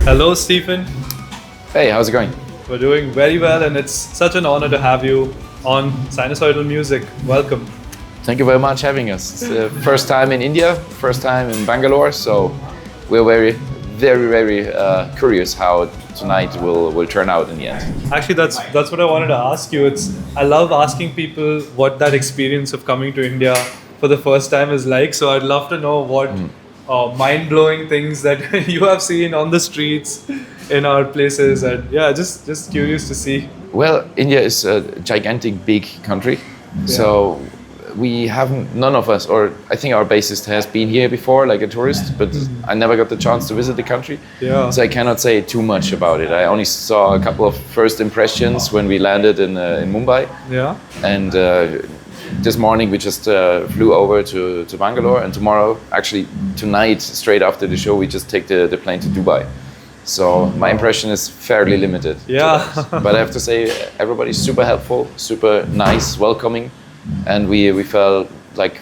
Hello, Stephen. Hey, how's it going? We're doing very well, and it's such an honor to have you on Sinusoidal Music. Welcome. Thank you very much for having us. It's the first time in India, first time in Bangalore, so we're very curious how tonight will turn out in the end. Actually, that's what I wanted to ask you. I love asking people what that experience of coming to India for the first time is like. So I'd love to know what mind-blowing things that you have seen on the streets in our places, and yeah, just curious to see. Well, India is a gigantic, big country, so we haven't, none of us, or I think our bassist has been here before, like a tourist, but I never got the chance to visit the country, so I cannot say too much about it. I only saw a couple of first impressions when we landed in Mumbai, and this morning we just flew over to Bangalore, and tonight, straight after the show, we just take the plane to Dubai. So my impression is fairly limited. But I have to say, everybody's super helpful, super nice, welcoming, and we felt like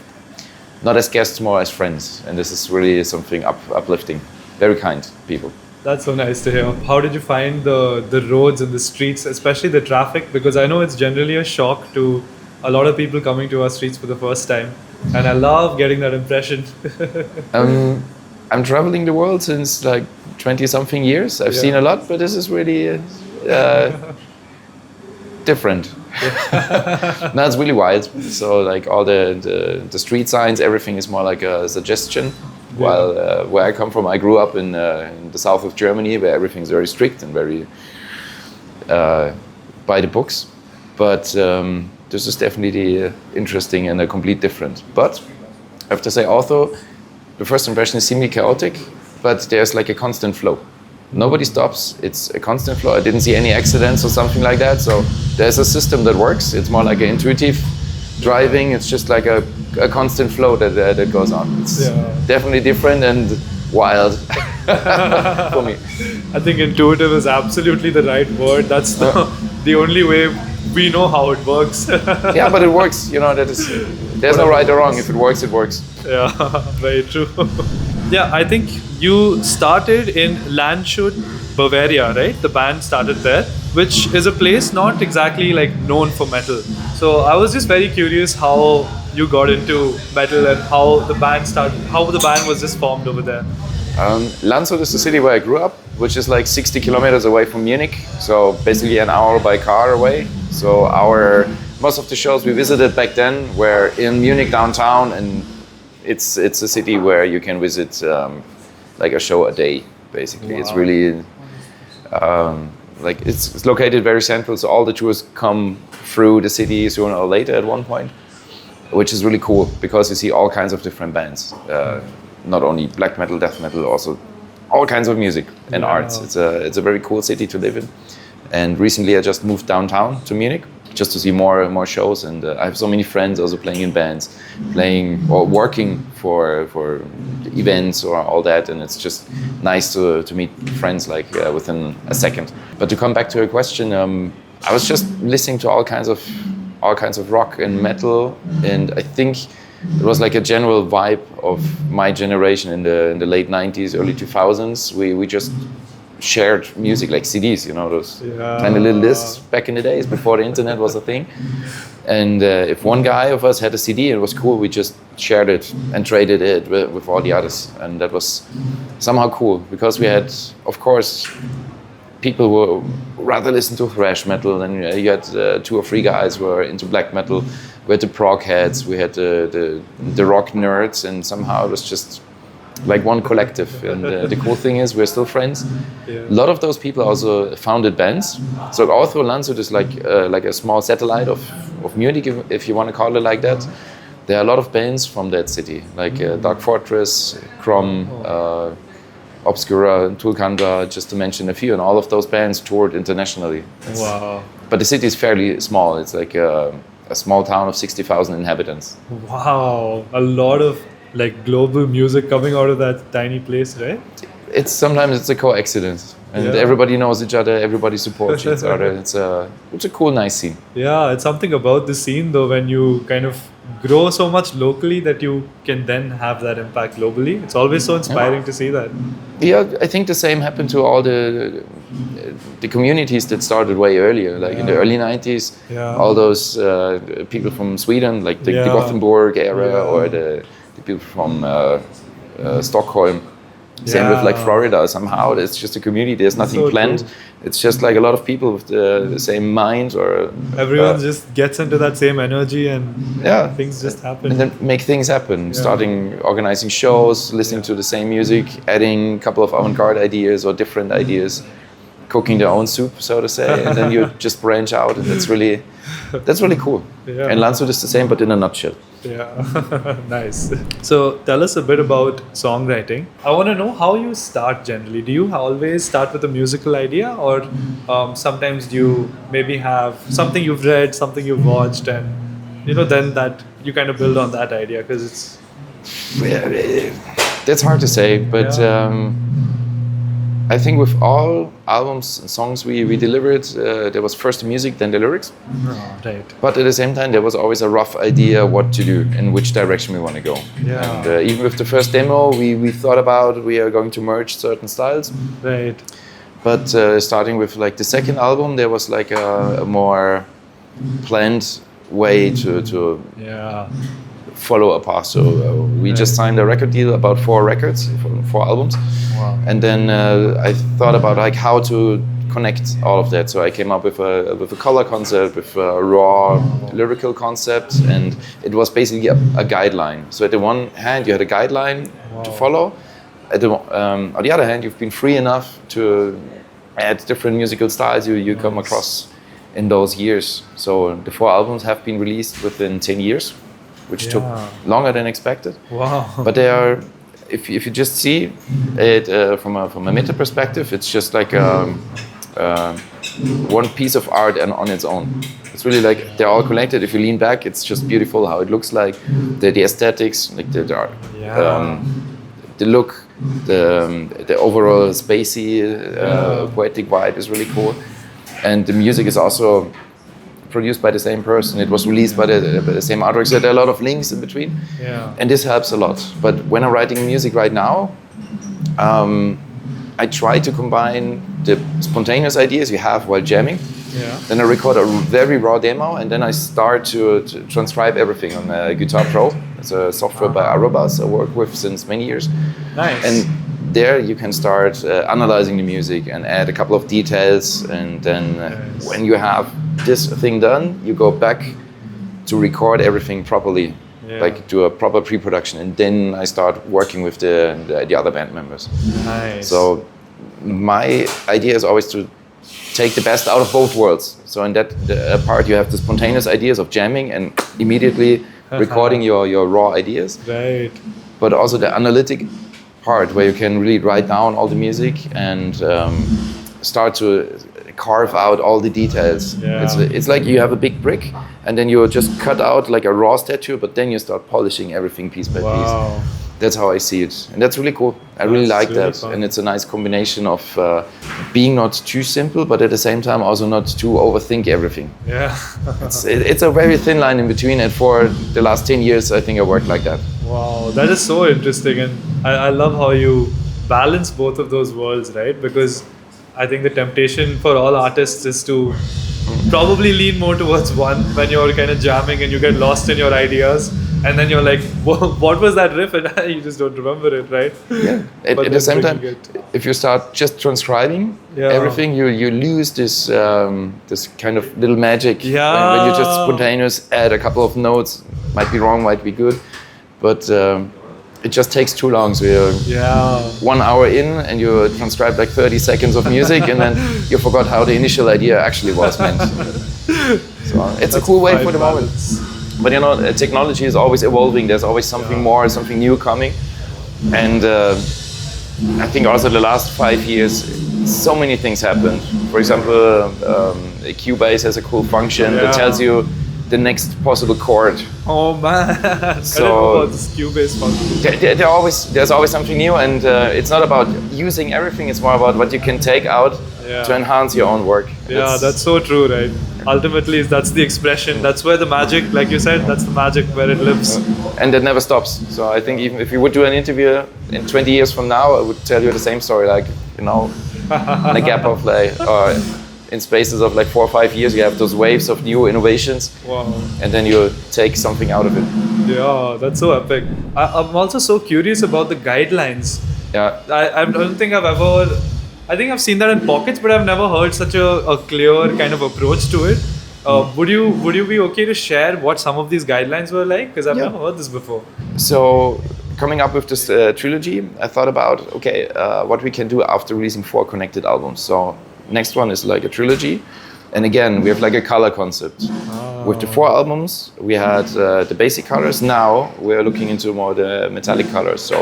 not as guests, more as friends, and this is really something uplifting. Very kind people. That's so nice to hear. How did you find the roads and the streets, especially the traffic? Because I know it's generally a shock to a lot of people coming to our streets for the first time, and I love getting that impression. I'm traveling the world since like 20-something years. I've seen a lot, but this is really different. No, it's really wild. So like all the street signs, everything is more like a suggestion. While where I come from, I grew up in the south of Germany, where everything's very strict and very by the books. But this is definitely interesting and a complete different. But I have to say also, the first impression is seemingly chaotic, but there's like a constant flow. Nobody stops, it's a constant flow. I didn't see any accidents or something like that, so there's a system that works. It's more like an intuitive driving, it's just like a constant flow that goes on. It's definitely different and wild for me. I think intuitive is absolutely the right word. That's the only way we know how it works. Yeah, but it works, there's no right or wrong. If it works, it works. Yeah, very true. Yeah, I think you started in Landshut, Bavaria, right? The band started there, which is a place not exactly like known for metal. So I was just very curious how you got into metal and how the band was just formed over there. Landshut is the city where I grew up, which is like 60 kilometers away from Munich. So basically an hour by car away. So most of the shows we visited back then were in Munich downtown, and it's a city where you can visit like a show a day, basically. Wow. It's really it's located very central, so all the tours come through the city sooner or later at one point, which is really cool because you see all kinds of different bands, not only black metal, death metal, also all kinds of music and arts. It's a very cool city to live in. And recently I just moved downtown to Munich just to see more shows, and I have so many friends also playing in bands, playing or working for events or all that, and it's just nice to meet friends like within a second. But to come back to your question, I was just listening to all kinds of rock and metal, and I think it was like a general vibe of my generation in the late 90s, early 2000s. We just shared music like CDs, those tiny little discs back in the days before the internet was a thing. And if one guy of us had a CD and it was cool, we just shared it and traded it with all the others. And that was somehow cool because we had, of course, people who rather listen to thrash metal, and you had 2 or 3 guys who were into black metal. We had the prog heads, we had the rock nerds, and somehow it was just like one collective. And the cool thing is we're still friends. A lot of those people also founded bands. So although Landshut is like a small satellite of Munich, if you want to call it like that, there are a lot of bands from that city, like Dark Fortress, Crom, Obscura, Tulkanda, just to mention a few. And all of those bands toured internationally. Wow. But the city is fairly small. It's like a small town of 60,000 inhabitants. Wow, a lot of like global music coming out of that tiny place, right? Sometimes it's a coincidence, and everybody knows each other, everybody supports each other. It's a cool, nice scene. Yeah, it's something about the scene though when you kind of grow so much locally that you can then have that impact globally. It's always so inspiring to see that. Yeah, I think the same happened to all the communities that started way earlier, like in the early 90s. Yeah. All those people from Sweden, like the Gothenburg area, or the people from Stockholm. Same with like Florida. Somehow it's just a community. There's nothing So planned. true. It's just like a lot of people with the same mind, or Everyone just gets into that same energy and things just happen. and then make things happen. Starting organizing shows, listening to the same music, adding a couple of avant-garde ideas or different ideas, cooking their own soup, so to say, and then you just branch out, and that's really cool. Yeah. And Landshut is the same, but in a nutshell. Yeah, nice. So tell us a bit about songwriting. I want to know how you start generally. Do you always start with a musical idea, or sometimes do you maybe have something you've read, something you've watched, and then that you kind of build on that idea? Because it's that's hard to say, but I think with all albums and songs we delivered, there was first the music, then the lyrics. Right. But at the same time, there was always a rough idea what to do, in which direction we want to go. Yeah. And even with the first demo, we thought about we are going to merge certain styles. Right. But starting with like the second album, there was like a more planned way to follow a path. So we just signed a record deal, about 4 records, 4 albums. Wow. And then I thought about like how to connect all of that. So I came up with a color concept, with a raw lyrical concept, and it was basically a guideline. So at the one hand, you had a guideline to follow. On the other hand, you've been free enough to add different musical styles you come across in those years. So the 4 albums have been released within 10 years, which took longer than expected. Wow. But they are, if you just see it from a meta perspective, it's just like one piece of art and on its own. It's really like they're all connected. If you lean back, it's just beautiful how it looks like. The aesthetics, like the look, the overall spacey, poetic vibe is really cool. And the music is also produced by the same person. It was released by the same artwork. So there are a lot of links in between. Yeah. And this helps a lot. But when I'm writing music right now, I try to combine the spontaneous ideas you have while jamming. Yeah. Then I record a very raw demo, and then I start to transcribe everything on Guitar Pro. It's a software by Arobas I work with since many years. Nice. And there you can start analyzing the music and add a couple of details, and then when you have this thing done, you go back to record everything properly, like do a proper pre-production, and then I start working with the other band members. Nice. So my idea is always to take the best out of both worlds. So in that part, you have the spontaneous ideas of jamming and immediately recording your raw ideas. Right. But also the analytic part where you can really write down all the music and start to carve out all the details. Yeah. It's like you have a big brick and then you just cut out like a raw statue, but then you start polishing everything piece by piece. That's how I see it, and that's really cool. I really like that, fun. and it's a nice combination of being not too simple, but at the same time also not to overthink everything. Yeah. It's a very thin line in between, and for the last 10 years, I think I worked like that. Wow, that is so interesting, and I love how you balance both of those worlds, right? Because I think the temptation for all artists is to probably lean more towards one when you're kind of jamming and you get lost in your ideas. And then you're like, what was that riff? And you just don't remember it, right? Yeah. At the same time, if you start just transcribing everything, you lose this this kind of little magic. Yeah. When you just spontaneous add a couple of notes, might be wrong, might be good, but it just takes too long. So you're 1 hour in and you transcribe like 30 seconds of music, and then you forgot how the initial idea actually was meant. So it's a cool way for the moment. But you know, technology is always evolving. There's always something more, something new coming. And I think also the last 5 years, so many things happened. For example, Cubase has a cool function that tells you the next possible chord. Oh man, so I don't know about this Cubase function. There's always something new, and it's not about using everything. It's more about what you can take out Yeah. to enhance your own work. Yeah, that's so true, right? Ultimately, that's the expression. That's where the magic, like you said, that's the magic where it lives. And that never stops. So I think even if you would do an interview in 20 years from now, I would tell you the same story. Like, in a gap of in spaces of 4 or 5 years, you have those waves of new innovations. Wow. And then you take something out of it. Yeah, that's so epic. I'm also so curious about the guidelines. Yeah. I don't think I've ever... I think I've seen that in pockets, but I've never heard such a clear kind of approach to it. Would you be okay to share what some of these guidelines were like? Because I've never heard this before. So coming up with this trilogy, I thought about, what we can do after releasing 4 connected albums. So next one is like a trilogy. And again, we have like a color concept. With the 4 albums, we had the basic colors. Now we're looking into more the metallic colors. So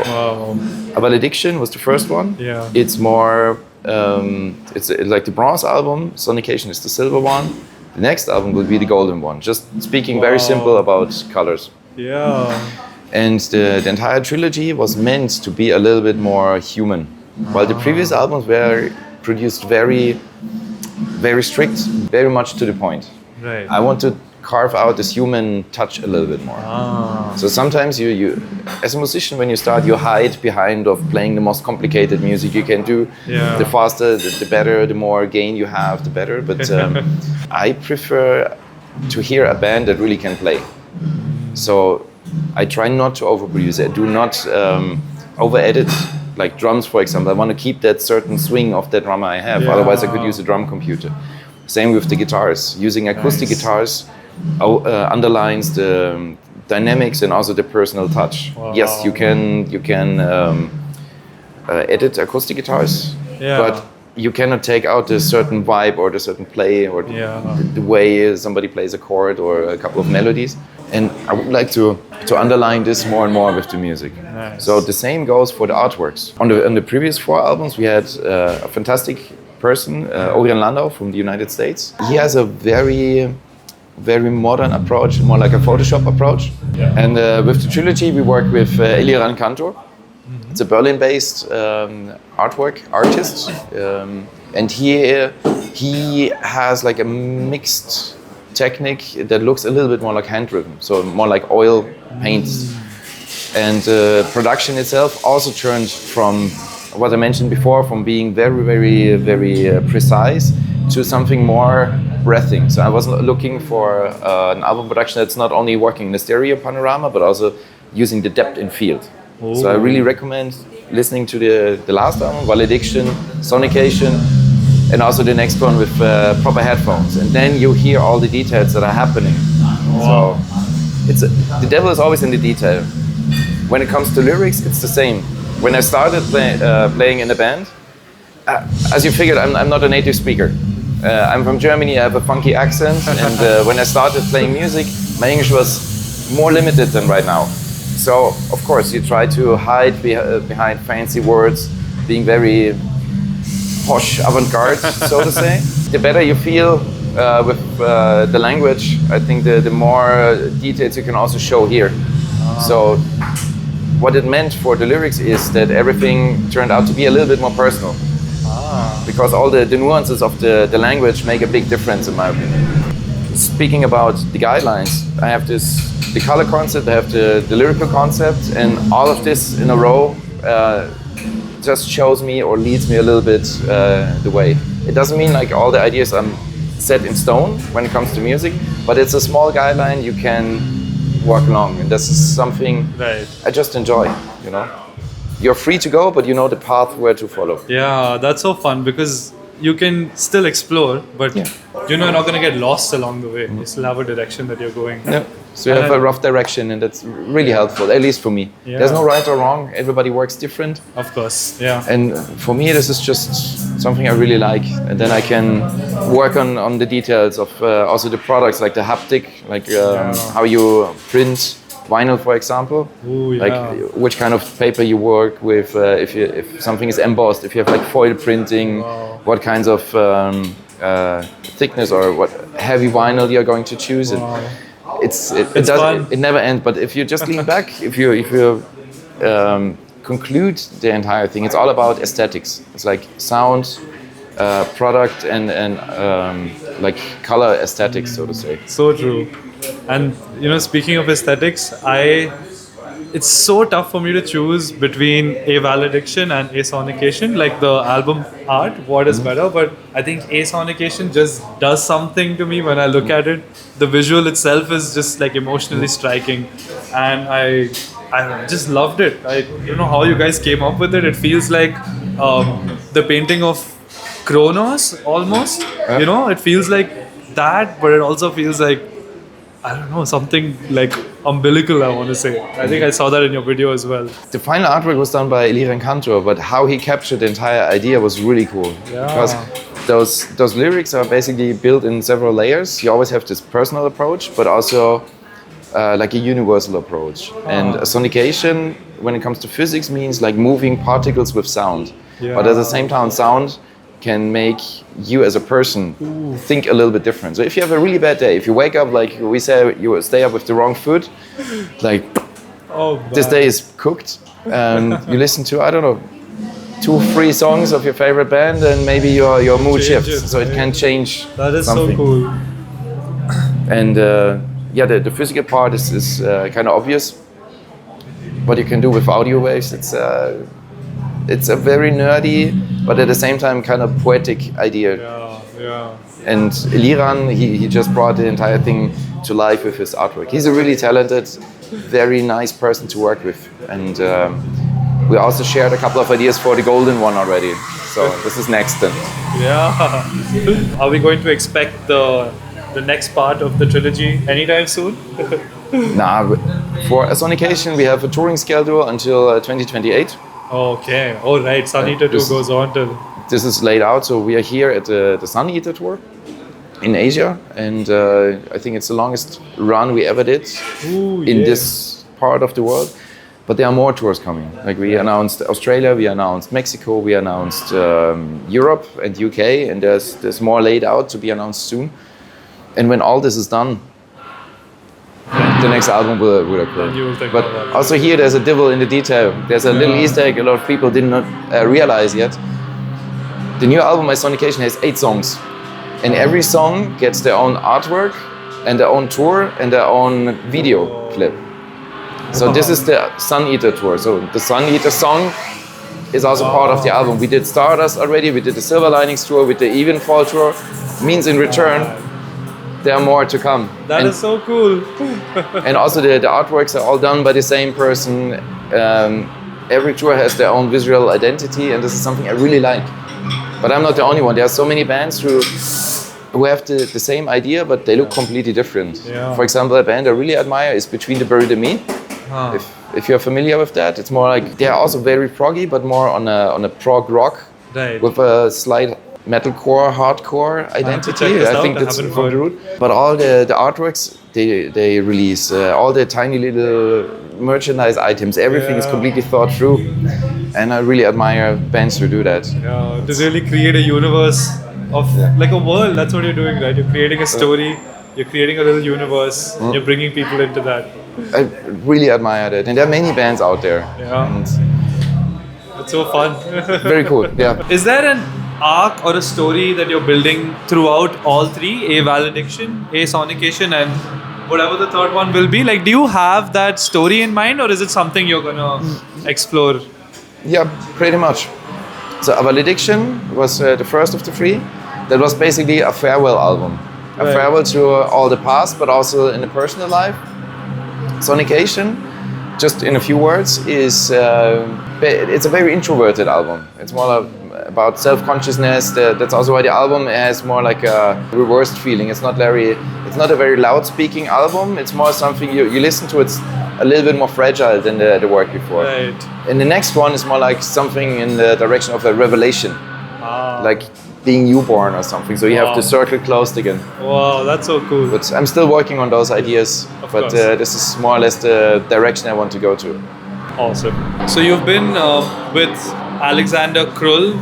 A Valediction was the first one. Yeah. It's more, it's like the bronze album. Sonication is the silver one. The next album will be the golden one. Just speaking very simple about colors. Yeah. And the entire trilogy was meant to be a little bit more human. While the previous albums were produced very, very strict, very much to the point. Right. I want to carve out this human touch a little bit more. So sometimes you as a musician, when you start, you hide behind of playing the most complicated music you can do. Yeah. The faster, the better, the more gain you have, the better. But I prefer to hear a band that really can play. So I try not to overproduce it. I do not over-edit, like drums, for example. I want to keep that certain swing of that drummer I have. Yeah. Otherwise, I could use a drum computer. Same with the guitars. Using acoustic guitars underlines the dynamics and also the personal touch. Wow. Yes, you can edit acoustic guitars, but you cannot take out a certain vibe or the certain play or the way somebody plays a chord or a couple of melodies. And I would like to underline this more and more with the music. Nice. So the same goes for the artworks. On the previous 4 albums, we had a fantastic person, Orion Landau from the United States. He has a very, very modern approach, more like a Photoshop approach. Yeah. And with the trilogy, we work with Eliran Kantor. Mm-hmm. It's a Berlin-based artwork artist, and he has like a mixed technique that looks a little bit more like hand-driven, so more like oil paints. And production itself also turned from what I mentioned before, from being very, very, very precise to something more breathing. So I was looking for an album production that's not only working in the stereo panorama, but also using the depth in field. Oh. So I really recommend listening to the last album, Valediction, Sonication, and also the next one with proper headphones. And then you hear all the details that are happening. Wow. So the devil is always in the detail. When it comes to lyrics, it's the same. When I started playing in a band, as you figured, I'm not a native speaker. I'm from Germany, I have a funky accent, and when I started playing music, my English was more limited than right now. So, of course, you try to hide behind fancy words, being very posh, avant-garde, so to say. The better you feel with the language, I think the more details you can also show here. So, what it meant for the lyrics is that everything turned out to be a little bit more personal. Because all the nuances of the language make a big difference, in my opinion. Speaking about the guidelines, I have the color concept, I have the lyrical concept, and all of this in a row just shows me or leads me a little bit the way. It doesn't mean like all the ideas are set in stone when it comes to music, but it's a small guideline you can work along, and this is something I just enjoy, you know. You're free to go, but you know the path where to follow. Yeah, that's so fun because you can still explore, but you're not going to get lost along the way. You still have a direction that you're going. Yeah. So you have a rough direction, and that's really helpful, at least for me. Yeah. There's no right or wrong. Everybody works different. Of course, yeah. And for me, this is just something I really like. And then I can work on the details of also the products, like the haptic, like how you print vinyl, for example. Ooh, yeah. Like which kind of paper you work with, if something is embossed, if you have like foil printing, what kinds of thickness or what heavy vinyl you're going to choose. Wow. It never ends. But if you just lean back, if you conclude the entire thing, it's all about aesthetics. It's like sound, product and like color aesthetics, so to say. So true. And speaking of aesthetics, it's so tough for me to choose between A Valediction and A Sonication, like the album art, what is better. But I think A Sonication just does something to me when I look at it. The visual itself is just like emotionally striking, and I just loved it. I don't know how you guys came up with it. It feels like the painting of Kronos almost. It feels like that, but it also feels like, I don't know, something like umbilical, I want to say. I think I saw that in your video as well. The final artwork was done by Eliran Kantor, but how he captured the entire idea was really cool. Yeah. Because those lyrics are basically built in several layers. You always have this personal approach, but also like a universal approach. And a sonication, when it comes to physics, means like moving particles with sound. Yeah. But at the same time, sound can make you as a person think a little bit different. So if you have a really bad day, if you wake up, like we say, you stay up with the wrong foot, like this day is cooked, and you listen to, I don't know, 2-3 songs of your favorite band, and maybe your mood shifts. So it can change. That is something. So cool. And the physical part is kind of obvious. What you can do with audio waves, it's a very nerdy, but at the same time kind of poetic idea. Yeah. And Eliran, he just brought the entire thing to life with his artwork. He's a really talented, very nice person to work with. And we also shared a couple of ideas for the golden one already. So this is next then. Yeah. Are we going to expect the next part of the trilogy anytime soon? Nah, for A Sonication, we have a touring schedule until 2028. Okay. Oh, right. Sun Eater 2 goes on till... This is laid out. So we are here at the Sun Eater tour in Asia. And I think it's the longest run we ever did in this part of the world. But there are more tours coming. Like we announced Australia, we announced Mexico, we announced Europe and UK. And there's more laid out to be announced soon. And when all this is done, the next album will occur. But also here there's a devil in the detail. There's a little Easter egg a lot of people did not realize yet. The new album, A Sonication, has 8 songs. And every song gets their own artwork and their own tour and their own video clip. So this is the Sun Eater tour. So the Sun Eater song is also part of the album. We did Stardust already, we did the Silver Linings tour, with the Even Fall tour. Means in return, there are more to come. That is so cool. And also the artworks are all done by the same person. Every tour has their own visual identity, and this is something I really like. But I'm not the only one. There are so many bands who have the same idea, but they look completely different. Yeah. For example, a band I really admire is Between the Buried and Me. If you're familiar with that, it's more like, they are also very proggy, but more on a prog rock, right, with a slight metalcore, hardcore identity. I think that's from the root. But all the artworks they release, all the tiny little merchandise items, everything is completely thought through. And I really admire bands who do that. Yeah, to really create a universe of like a world. That's what you're doing, right? You're creating a story, you're creating a little universe, you're bringing people into that. I really admire that. And there are many bands out there. Yeah. And it's so fun. Very cool, yeah. Is there an arc or a story that you're building throughout all 3, A Valediction, A Sonication, and whatever the third one will be? Like, do you have that story in mind, or is it something you're gonna explore? Yeah, pretty much. So A Valediction was the first of the 3. That was basically a farewell album. A farewell to all the past, but also in the personal life. Sonication, just in a few words, is it's a very introverted album. It's more about self-consciousness. That's also why the album has more like a reversed feeling. It's not a very loud-speaking album. It's more something you listen to. It's a little bit more fragile than the work before. Right. And the next one is more like something in the direction of a revelation, like being newborn or something. So you have the circle closed again. Wow, that's so cool. But I'm still working on those ideas. But this is more or less the direction I want to go to. Awesome. So you've been with Alexander Krull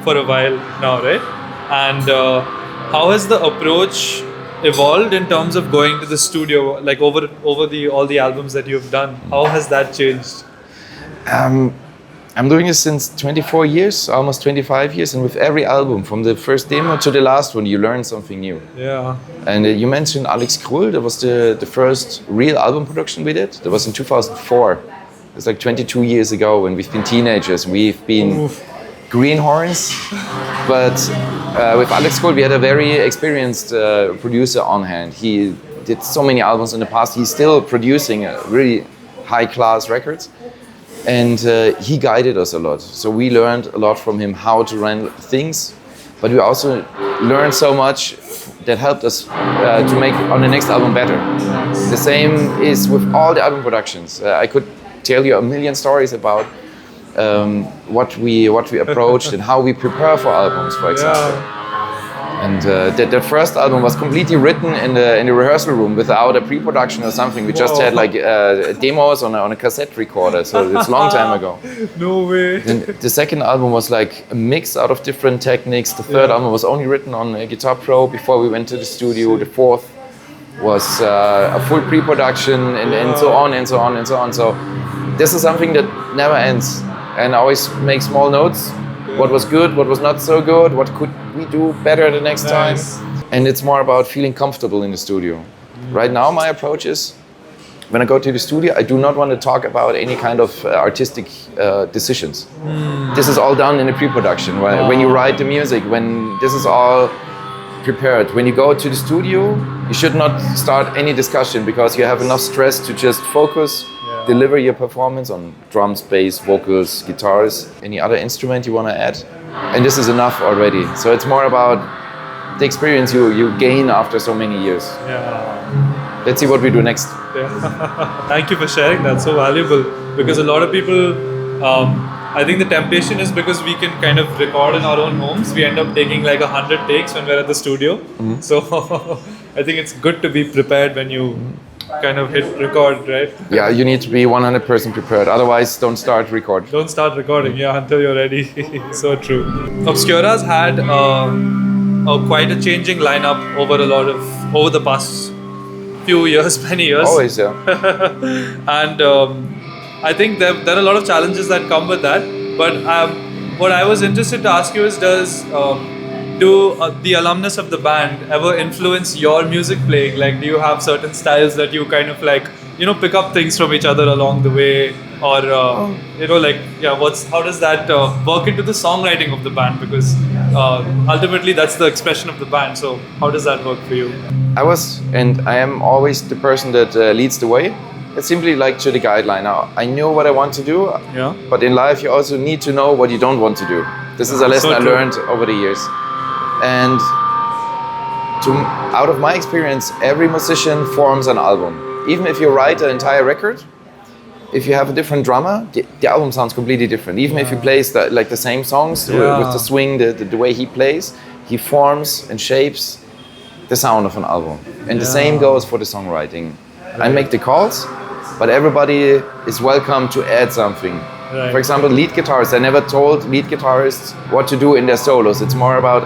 for a while now, right? And how has the approach evolved in terms of going to the studio, like over all the albums that you've done? How has that changed? I'm doing this since 24 years, almost 25 years, and with every album, from the first demo to the last one, you learn something new. Yeah. And you mentioned Alex Krull. That was the first real album production we did. That was in 2004. It's like 22 years ago when we've been teenagers. We've been greenhorns. But with Alex Krull, we had a very experienced producer on hand. He did so many albums in the past. He's still producing really high-class records. And he guided us a lot. So we learned a lot from him how to run things. But we also learned so much that helped us to make on the next album better. The same is with all the album productions. I could tell you a million stories about what we approached and how we prepare for albums, for example. Yeah. And that first album was completely written in the rehearsal room without a pre-production or something. We just had like demos on a cassette recorder, so it's a long time ago. No way. And the second album was like a mix out of different techniques. The third album was only written on a Guitar Pro before we went to the studio. The fourth was a full pre-production and so on and so on and so on. So this is something that never ends. And I always make small notes. What was good, what was not so good, what could we do better the next time. And it's more about feeling comfortable in the studio. Right now my approach is, when I go to the studio, I do not want to talk about any kind of artistic decisions. This is all done in the pre-production. When you write the music, when this is all prepared. When you go to the studio, you should not start any discussion because you have enough stress to just focus, deliver your performance on drums, bass, vocals, guitars, any other instrument you want to add. And this is enough already. So it's more about the experience you gain after so many years. Yeah. Let's see what we do next. Yeah. Thank you for sharing. That's so valuable because a lot of people, I think the temptation is because we can kind of record in our own homes. We end up taking like 100 takes when we're at the studio. Mm-hmm. So I think it's good to be prepared when you kind of hit record, right? Yeah, you need to be 100% prepared. Otherwise, don't start recording. Don't start recording, until you're ready. So true. Obscura's had quite a changing lineup over the past few years, many years. Always, yeah. And I think there are a lot of challenges that come with that. But what I was interested to ask you is, do the alumnus of the band ever influence your music playing? Like, do you have certain styles that you kind of like, pick up things from each other along the way? Or, how does that work into the songwriting of the band? Because ultimately that's the expression of the band. So how does that work for you? I was, and I am always the person that leads the way. It's simply like to the guideline. Now, I know what I want to do, but in life you also need to know what you don't want to do. This is a lesson I learned over the years. And out of my experience, every musician forms an album. Even if you write an entire record, if you have a different drummer, the album sounds completely different. Even if he plays the same songs with the swing, the way he plays, he forms and shapes the sound of an album. And the same goes for the songwriting. I make the calls, but everybody is welcome to add something. Right. For example, lead guitarists, I never told lead guitarists what to do in their solos. It's more about,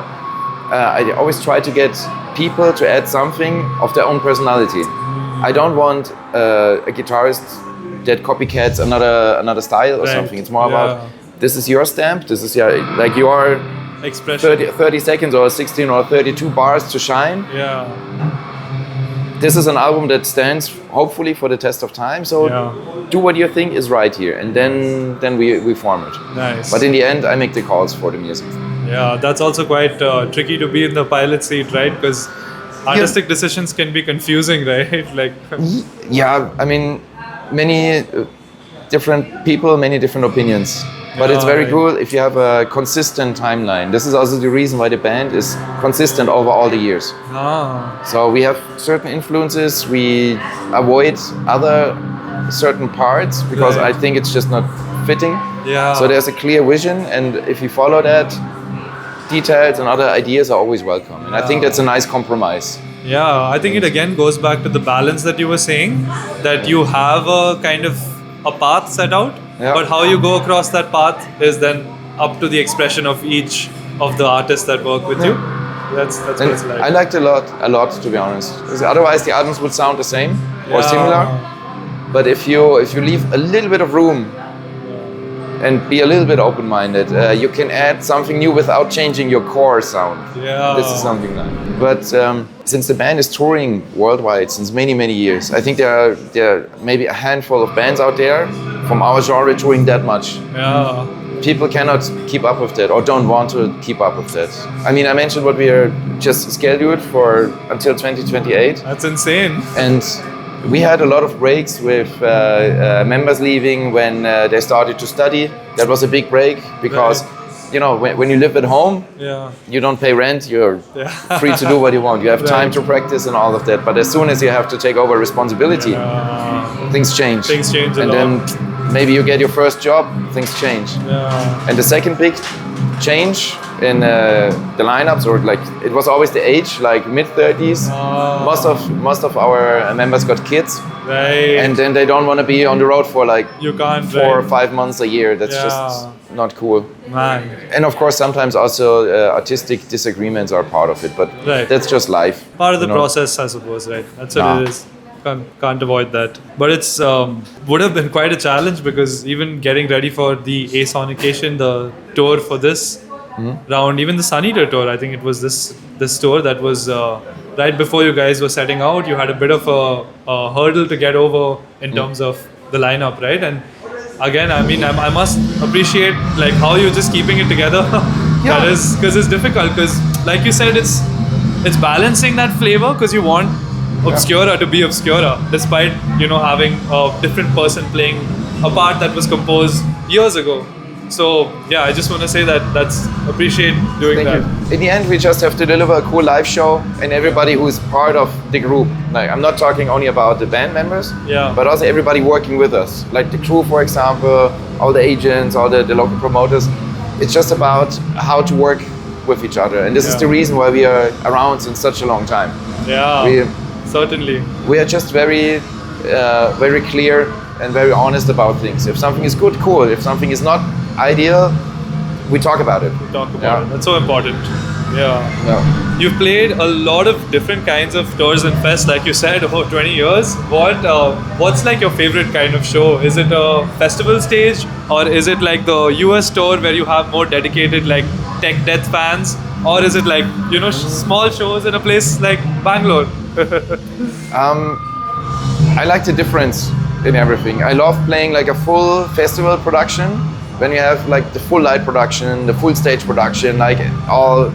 I always try to get people to add something of their own personality. I don't want a guitarist that copycats another style or something. It's more about, this is your stamp, this is your expression. 30 seconds or 16 or 32 bars to shine. Yeah. This is an album that stands hopefully for the test of time. So do what you think is right here, and then we form it. Nice. But in the end, I make the calls for the music. Yeah, that's also quite tricky to be in the pilot seat, right? Because artistic decisions can be confusing, right? I mean, many different people, many different opinions. But it's very cool if you have a consistent timeline. This is also the reason why the band is consistent over all the years. So we have certain influences, we avoid other certain parts because I think it's just not fitting. So there's a clear vision, and if you follow that, details and other ideas are always welcome. And I think that's a nice compromise. Yeah, I think it again goes back to the balance that you were saying, that you have a kind of a path set out, but how you go across that path is then up to the expression of each of the artists that work with you. That's what it's like. I liked a lot to be honest. Because otherwise the albums would sound the same or similar. But if you leave a little bit of room and be a little bit open-minded. You can add something new without changing your core sound. Yeah. This is something like. But since the band is touring worldwide since many, many years, I think there are maybe a handful of bands out there from our genre touring that much. Yeah. People cannot keep up with that or don't want to keep up with that. I mean, I mentioned what we are just scheduled for until 2028. That's insane. And we had a lot of breaks with members leaving when they started to study. That was a big break because, you know, when you live at home, you don't pay rent, you're free to do what you want. You have time to practice and all of that. But as soon as you have to take over responsibility, things change. Things change a and lot. Then maybe you get your first job, things change. Yeah. And the second big change in the lineups, or like it was always the age, like mid-30s. Most of our members got kids, and then they don't want to be on the road for like 4 or 5 months a year. That's just not cool. Man. And of course, sometimes also artistic disagreements are part of it, but that's just life. Part of the process, I suppose, right? That's what it is. Can't avoid that. But it's would have been quite a challenge because even getting ready for the A Sonication, the tour for this round, even the Sunniter tour, I think it was this tour that was right before you guys were setting out. You had a bit of a hurdle to get over in terms of the lineup, right? And again, I mean, I must appreciate like how you're just keeping it together. That is because it's difficult because, like you said, it's balancing that flavor because you want Obscura to be Obscura, despite, you know, having a different person playing a part that was composed years ago. So yeah, I just want to say that's appreciate doing that. In the end, we just have to deliver a cool live show, and everybody who is part of the group. Like, I'm not talking only about the band members, but also everybody working with us. Like the crew, for example, all the agents, all the local promoters. It's just about how to work with each other, and this is the reason why we are around since such a long time. Certainly. We are just very clear and very honest about things. If something is good, cool. If something is not ideal, we talk about it. That's so important. You've played a lot of different kinds of tours and fests, like you said, about 20 years. What's like your favorite kind of show? Is it a festival stage, or is it like the US tour where you have more dedicated like tech death fans, or is it like, you know, small shows in a place like Bangalore? I like the difference in everything. I love playing like a full festival production, when you have like the full light production, the full stage production, like all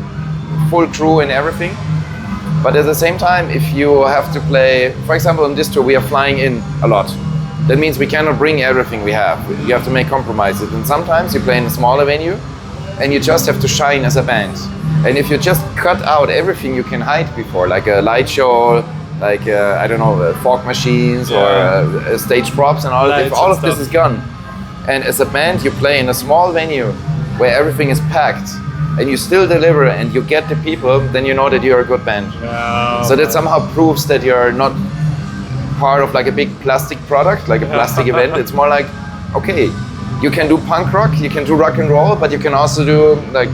full crew and everything. But at the same time, if you have to play, for example, on this tour, we are flying in a lot. That means we cannot bring everything we have. You have to make compromises. And sometimes you play in a smaller venue and you just have to shine as a band. And if you just cut out everything you can hide before, like a light show, like I don't know, fog machines or stage props and all, if all of this is gone, and as a band you play in a small venue where everything is packed and you still deliver and you get the people, then you know that you're a good band. So that somehow proves that you're not part of like a big plastic product, like a plastic event. It's more like, okay, you can do punk rock, you can do rock and roll, but you can also do like,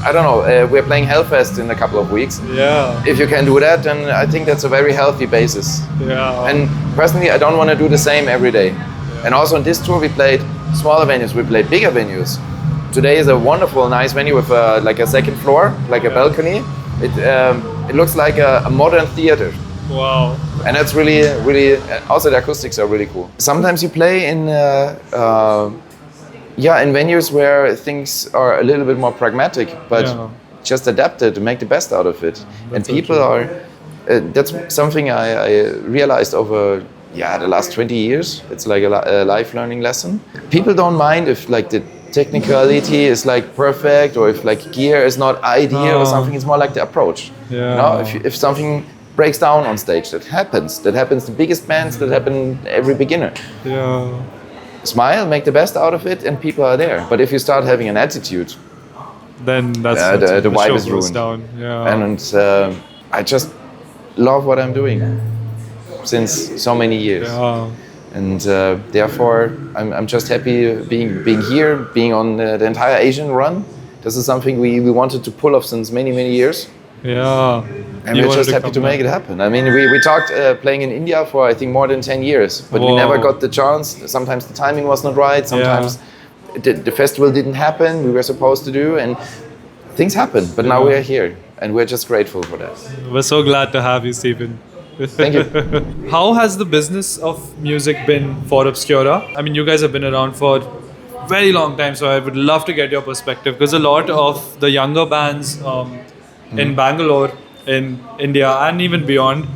I don't know, we're playing Hellfest in a couple of weeks. If you can do that, then I think that's a very healthy basis. And personally, I don't want to do the same every day. And also on this tour, we played smaller venues, we played bigger venues. Today is a wonderful, nice venue with like a second floor, like a balcony. It looks like a modern theater. Wow. And that's really, really, also the acoustics are really cool. Sometimes you play in in venues where things are a little bit more pragmatic, but just adapted to make the best out of it. And people are, that's something I realized over the last 20 years. It's like a life learning lesson. People don't mind if like the technicality is like perfect, or if like gear is not ideal or something. It's more like the approach. You know, if something breaks down on stage, that happens the biggest bands, that happen every beginner. Smile, make the best out of it, and people are there. But if you start having an attitude, then that's the vibe is ruined. Down. And I just love what I'm doing since so many years. And therefore, I'm just happy being here, being on the entire Asian run. This is something we wanted to pull off since many years. And we're just happy to make it happen. I mean, we talked playing in India for I think more than 10 years, but we never got the chance. Sometimes the timing was not right. Sometimes the festival didn't happen. We were supposed to do, and things happened. But now we are here, and we're just grateful for that. We're so glad to have you, Steffen. Thank you. How has the business of music been for Obscura? I mean, you guys have been around for very long time, so I would love to get your perspective, because a lot of the younger bands in Bangalore, in India, and even beyond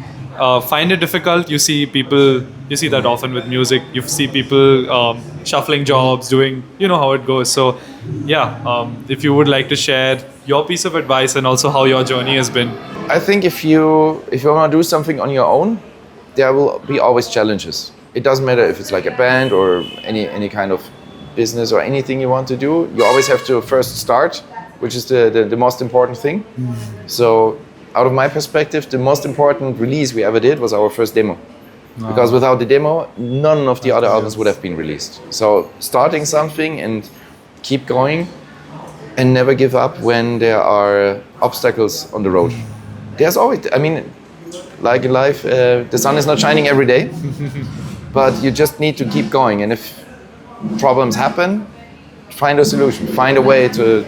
find it difficult. You see that often with music. You see people shuffling jobs, doing, you know how it goes. So yeah, if you would like to share your piece of advice and also how your journey has been. I think if you want to do something on your own, there will be always challenges. It doesn't matter if it's like a band or any kind of business or anything you want to do. You always have to first start, which is the most important thing. So out of my perspective, the most important release we ever did was our first demo. Because without the demo, none of the other albums would have been released. So starting something and keep going and never give up when there are obstacles on the road. There's always, I mean, like in life, the sun is not shining every day, but you just need to keep going. And if problems happen, find a solution, find a way to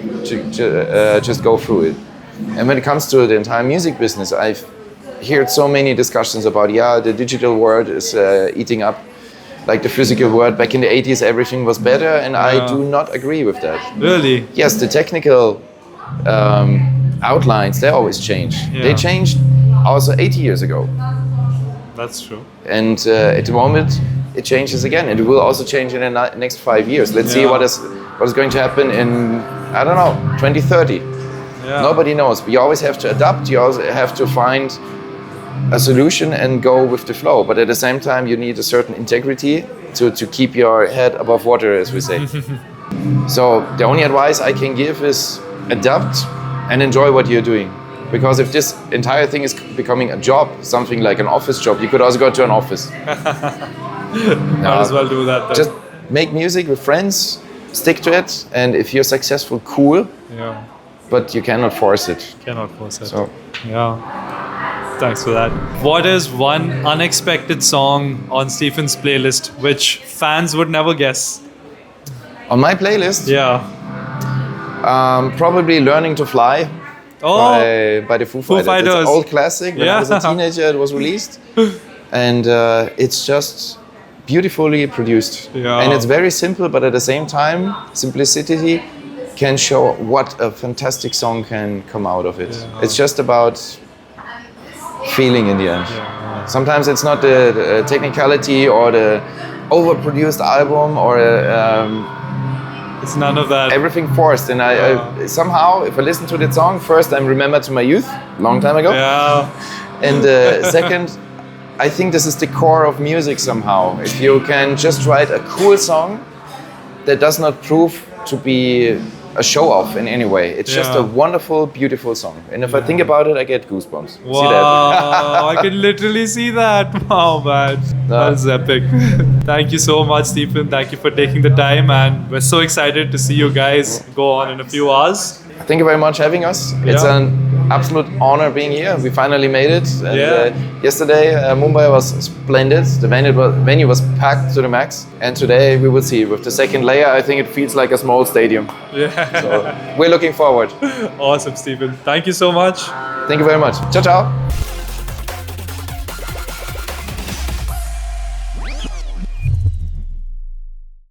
just go through it. And when it comes to the entire music business, I've heard so many discussions about, the digital world is eating up like the physical world. Back in the 80s, everything was better, and I do not agree with that. Really? Yes, the technical outlines, they always change. They changed also 80 years ago. That's true. And at the moment, it changes again. It will also change in the next 5 years. Let's see what is going to happen in, I don't know, 2030. Nobody knows. But you always have to adapt. You also have to find a solution and go with the flow. But at the same time, you need a certain integrity to keep your head above water, as we say. So the only advice I can give is adapt and enjoy what you're doing. Because if this entire thing is becoming a job, something like an office job, you could also go to an office. Might as well do that then. Just make music with friends, stick to it, and if you're successful, cool. Yeah. But you cannot force it. Cannot force it. So. Yeah. Thanks for that. What is one unexpected song on Steffen's playlist which fans would never guess? On my playlist? Yeah. Probably Learning to Fly by the Foo Fighters. It's an old classic. When I was a teenager, it was released. And it's just beautifully produced. Yeah. And it's very simple, but at the same time, simplicity can show what a fantastic song can come out of it. Yeah. It's just about feeling in the end. Yeah. Sometimes it's not the technicality or the overproduced album or it's none of that. Everything forced. And I somehow, if I listen to that song, first I'm remembered to my youth, long time ago. Yeah. And second, I think this is the core of music somehow. If you can just write a cool song that does not prove to be a show-off in any way. It's just a wonderful, beautiful song. And if I think about it, I get goosebumps. Wow, see that? I can literally see that. Wow, man. That's epic. Thank you so much, Steffen. Thank you for taking the time, and we're so excited to see you guys go on in a few hours. Thank you very much for having us. It's an absolute honor being here. We finally made it. And, yesterday, Mumbai was splendid. The venue was packed to the max. And today, we will see. With the second layer, I think it feels like a small stadium. Yeah. So we're looking forward. Awesome, Steffen. Thank you so much. Thank you very much. Ciao, ciao.